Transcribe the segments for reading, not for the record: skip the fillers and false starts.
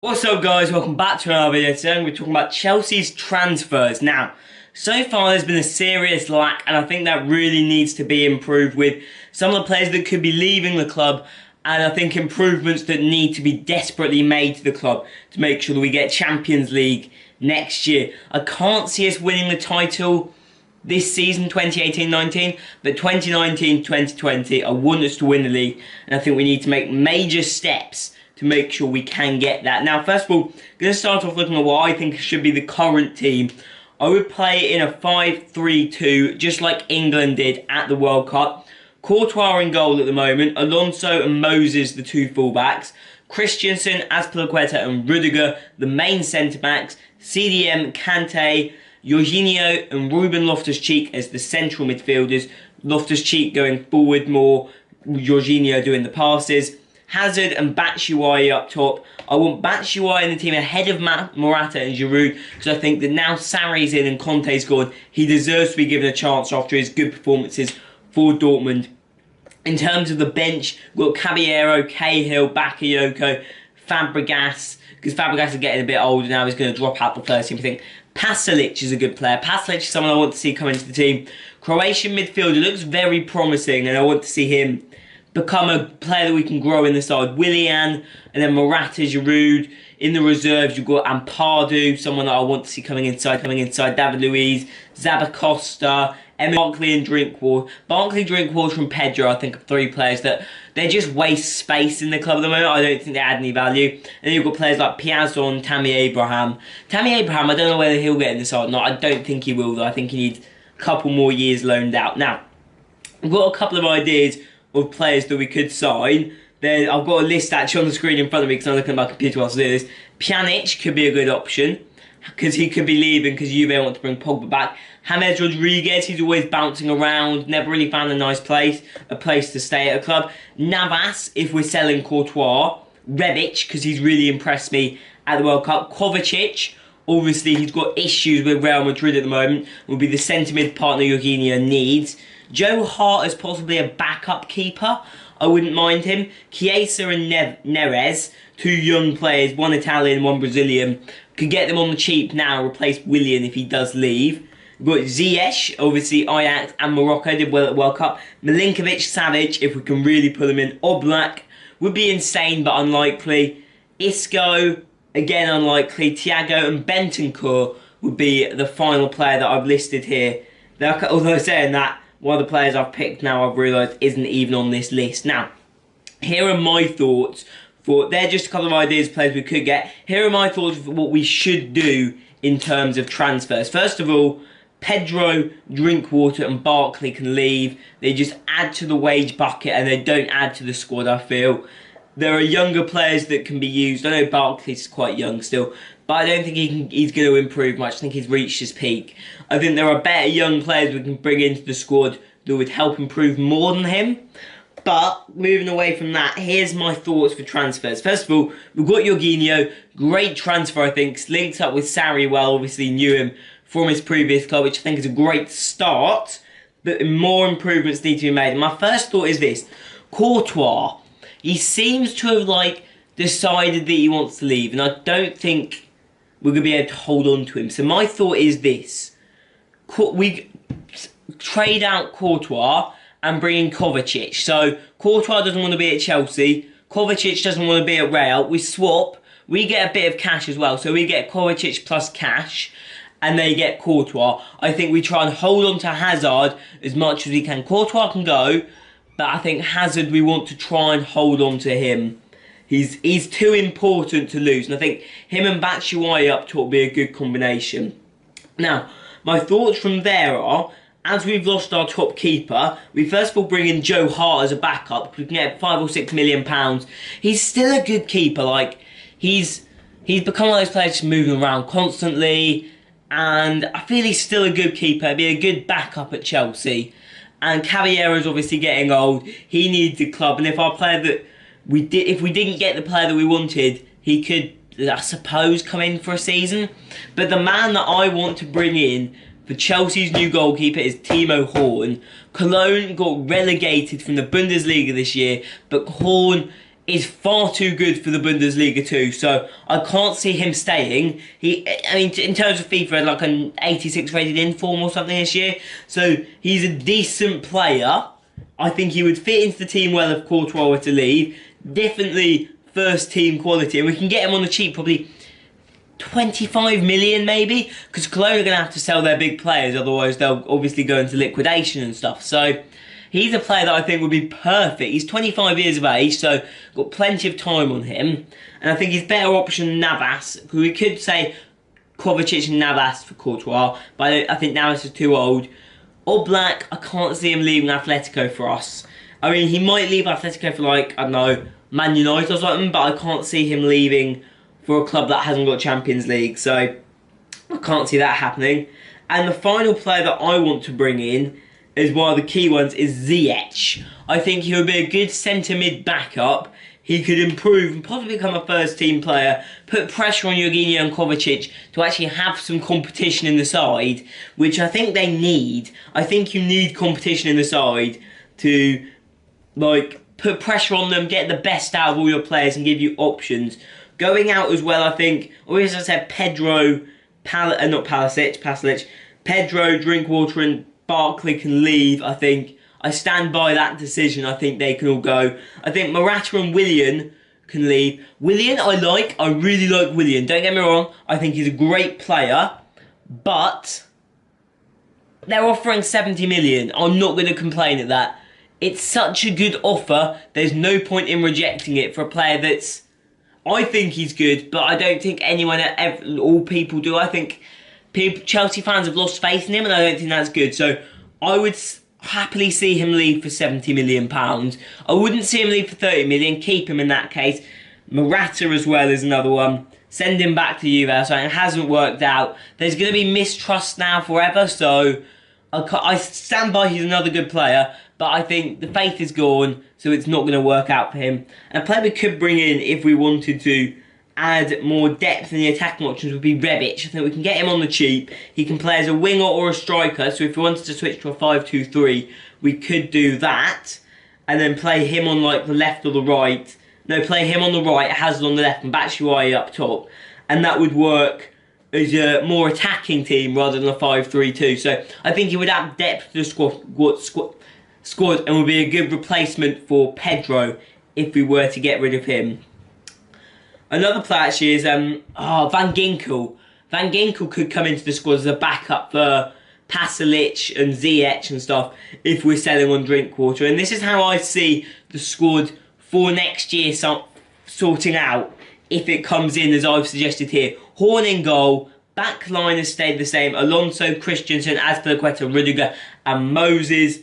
What's up guys, welcome back to another video. Today we're talking about Chelsea's transfers. Now, so far there's been a serious lack and I think that really needs to be improved with some of the players that could be leaving the club, and I think improvements that need to be desperately made to the club to make sure that we get Champions League next year. I can't see us winning the title this season, 2018-19, but 2019-2020 I want us to win the league, and I think we need to make major steps to make sure we can get that. Now, first of all, I'm going to start off looking at what I think should be the current team. I would play in a 5-3-2, just like England did at the World Cup. Courtois in goal at the moment, Alonso and Moses the two fullbacks, Christensen, Azpilicueta and Rudiger the main centre-backs, CDM, Kante, Jorginho and Ruben Loftus-Cheek as the central midfielders, Loftus-Cheek going forward more, Jorginho doing the passes, Hazard and Batshuayi up top. I want Batshuayi in the team ahead of Morata and Giroud, because I think that now Sarri's in and Conte's gone, he deserves to be given a chance after his good performances for Dortmund. In terms of the bench, we've got Caballero, Cahill, Bakayoko, Fabregas, because Fabregas is getting a bit older now, he's going to drop out the first team. I think Pasalic is a good player. Pasalic is someone I want to see come into the team. Croatian midfielder looks very promising and I want to see him become a player that we can grow in the side. Willian, and then Morata, Giroud. In the reserves, you've got Ampadu, someone that I want to see coming inside. David Luiz, Zabacosta, Barkley and Drinkwater. Barkley, Drinkwater and Pedro, I think, are three players that they just waste space in the club at the moment. I don't think they add any value. And then you've got players like Piazon, Tammy Abraham. Tammy Abraham, I don't know whether he'll get in the side or not. I don't think he will, though. I think he needs a couple more years loaned out. Now, we've got a couple of ideas of players that we could sign. Then I've got a list actually on the screen in front of me because I'm looking at my computer whilst I do this. Pjanic could be a good option because he could be leaving because Juve want to bring Pogba back. James Rodriguez, he's always bouncing around, never really found a nice place, a place to stay at a club. Navas, if we're selling Courtois. Rebic, because he's really impressed me at the World Cup. Kovacic, obviously he's got issues with Real Madrid at the moment, will be the centre mid partner Jorginho needs. Joe Hart is possibly a backup keeper. I wouldn't mind him. Chiesa and Neres, two young players, one Italian, one Brazilian. Could get them on the cheap now, replace Willian if he does leave. We've got Ziyech, obviously Ajax and Morocco did well at the World Cup. Milinkovic, Savic, if we can really put them in. Oblak would be insane but unlikely. Isco, again unlikely. Thiago and Bentancur would be the final player that I've listed here. Although saying that, one of the players I've picked now I've realised isn't even on this list. Now, here are my thoughts. They're just a couple of ideas of players we could get. Here are my thoughts of what we should do in terms of transfers. First of all, Pedro, Drinkwater and Barkley can leave. They just add to the wage bucket and they don't add to the squad, I feel. There are younger players that can be used. I know Barkley's quite young still, but I don't think he's going to improve much. I think he's reached his peak. I think there are better young players we can bring into the squad that would help improve more than him. But moving away from that, here's my thoughts for transfers. First of all, we've got Jorginho. Great transfer, I think. Linked up with Sarri well, obviously knew him from his previous club, which I think is a great start. But more improvements need to be made. And my first thought is this. Courtois. He seems to have decided that he wants to leave, and I don't think we're going to be able to hold on to him. So my thought is this. We trade out Courtois and bring in Kovacic. So Courtois doesn't want to be at Chelsea. Kovacic doesn't want to be at Real. We swap. We get a bit of cash as well. So we get Kovacic plus cash and they get Courtois. I think we try and hold on to Hazard as much as we can. Courtois can go, but I think Hazard, we want to try and hold on to him. He's too important to lose. And I think him and Batshuayi up top would be a good combination. Now, my thoughts from there are, as we've lost our top keeper, we first of all bring in Joe Hart as a backup. We can get £5 or £6 million. He's still a good keeper. He's become one of those players just moving around constantly. And I feel he's still a good keeper. He'd be a good backup at Chelsea. And Caballero's obviously getting old. He needs a club. And if we didn't get the player that we wanted, he could, I suppose, come in for a season. But the man that I want to bring in for Chelsea's new goalkeeper is Timo Horn. Cologne got relegated from the Bundesliga this year, but Horn is far too good for the Bundesliga too, so I can't see him staying. I mean, in terms of FIFA, he had like an 86 rated inform or something this year, so he's a decent player. I think he would fit into the team well if Courtois were to leave. Definitely first team quality, and we can get him on the cheap, probably 25 million maybe, because Cologne are going to have to sell their big players, otherwise they'll obviously go into liquidation and stuff. So he's a player that I think would be perfect. He's 25 years of age, so got plenty of time on him, and I think he's better option than Navas. We could say Kovacic and Navas for Courtois, but I think Navas is too old. Oblak, I can't see him leaving Atletico for us. I mean, he might leave Atletico for, like, I don't know, Man United or something, but I can't see him leaving for a club that hasn't got Champions League, so I can't see that happening. And the final player that I want to bring in is one of the key ones, is Ziyech. I think he would be a good centre-mid backup. He could improve and possibly become a first-team player, put pressure on Jorginho and Kovacic to actually have some competition in the side, which I think they need. I think you need competition in the side to, like, put pressure on them, get the best out of all your players and give you options. Going out as well, I think, or as I said, Pedro, Pasalic, Pedro, Drinkwater and Barkley can leave, I think. I stand by that decision. I think they can all go. I think Morata and Willian can leave. Willian I really like Willian. Don't get me wrong, I think he's a great player, but they're offering 70 million. I'm not going to complain at that. It's such a good offer, there's no point in rejecting it for a player that's... I think he's good, but I don't think all people do. I think Chelsea fans have lost faith in him, and I don't think that's good. So I would happily see him leave for £70 million. I wouldn't see him leave for 30 million. Keep him in that case. Morata as well is another one. Send him back to Juve. So it hasn't worked out. There's going to be mistrust now forever. So I stand by he's another good player, but I think the faith is gone, so it's not going to work out for him. And a player we could bring in if we wanted to add more depth in the attacking options would be Rebic. I think we can get him on the cheap. He can play as a winger or a striker, so if we wanted to switch to a 5-2-3, we could do that. And then play him on, like, the left or the right. No, play him on the right, Hazard on the left, and Batshuayi up top. And that would work as a more attacking team rather than a 5-3-2. So I think he would add depth to the squad and would be a good replacement for Pedro if we were to get rid of him. Another player actually is Van Ginkel. Van Ginkel could come into the squad as a backup for Pasalic and Ziyech and stuff if we're selling on Drinkwater. And this is how I see the squad for next year sorting out if it comes in as I've suggested here. Horn in goal, back line has stayed the same. Alonso, Christensen, Azpilicueta, Rudiger and Moses.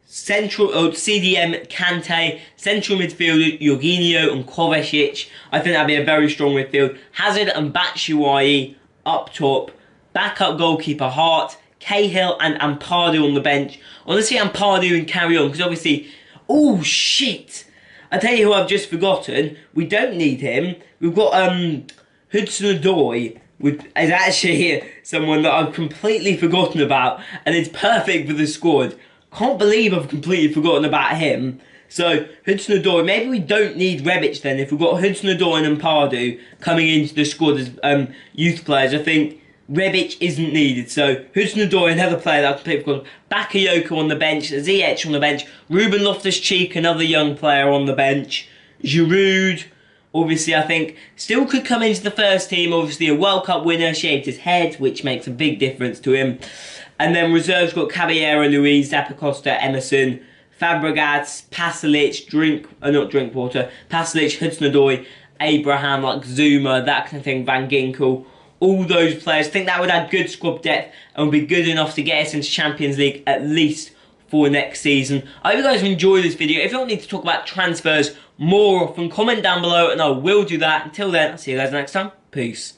Central CDM, Kante, central midfield, Jorginho and Kovacic. I think that'd be a very strong midfield. Hazard and Batshuayi up top. Backup goalkeeper Hart, Cahill and Ampadu on the bench. Honestly, Ampadu and carry on, because obviously... Oh, shit! I tell you who I've just forgotten. We don't need him. We've got Hudson-Odoi, is actually someone that I've completely forgotten about, and it's perfect for the squad. Can't believe I've completely forgotten about him. So, Hudson-Odoi, maybe we don't need Rebic then. If we've got Hudson-Odoi and Ampadu coming into the squad as youth players, I think Rebic isn't needed. So, Hudson-Odoi, another player that I completely forgot. Bakayoko on the bench, Ziyech on the bench, Ruben Loftus-Cheek, another young player on the bench, Giroud, obviously I think, still could come into the first team. Obviously a World Cup winner, shaved his head, which makes a big difference to him. And then reserves got Caballero, Luiz, Zappacosta, Emerson, Fabregas, Pasalic, Pasalic, Hudson-Odoi, Abraham, like Zuma, that kind of thing, Van Ginkel. All those players. I think that would add good squad depth and would be good enough to get us into Champions League at least for next season. I hope you guys enjoyed this video. If you want me to talk about transfers more often, comment down below and I will do that. Until then, I'll see you guys next time. Peace.